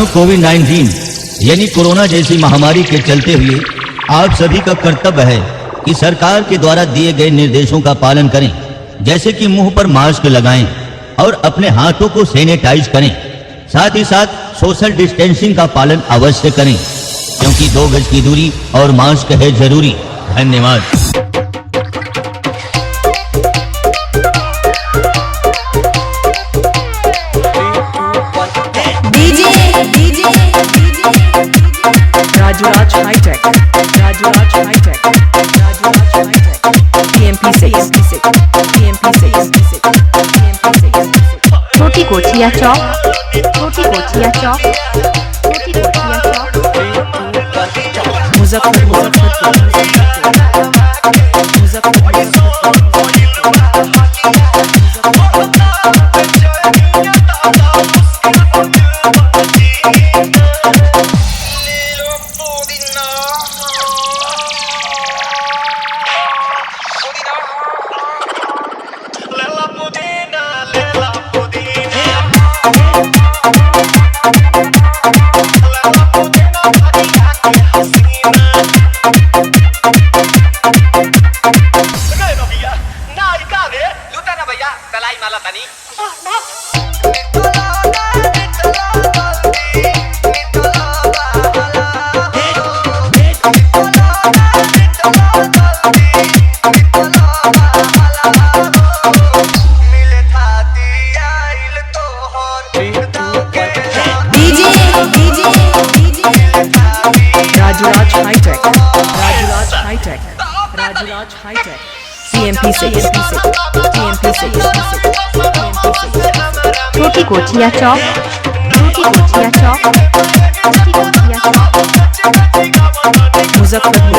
साथियों, कोविड-19 यानी कोरोना जैसी महामारी के चलते हुए आप सभी का कर्तव्य है कि सरकार के द्वारा दिए गए निर्देशों का पालन करें, जैसे कि मुंह पर मास्क लगाएं और अपने हाथों को सैनिटाइज करें। साथ ही साथ सोशल डिस्टेंसिंग का पालन अवश्य करें, क्योंकि 2 गज की दूरी और मास्क है जरूरी। धन्यवाद। Rajuraj High Tech, Rajuraj High Tech, Rajuraj High Tech, TMP6, छोटी कोठिया चौक, छोटी कोठिया चौक, छोटी कोठिया चौक, Muzaffarpur. Rajuraj High Tech, Rajuraj High Tech, Rajuraj High Tech, TMP6, छोटी कोठिया चौक, छोटी कोठिया चौक, छोटी कोठिया चौक, मुजफ्फरपुर।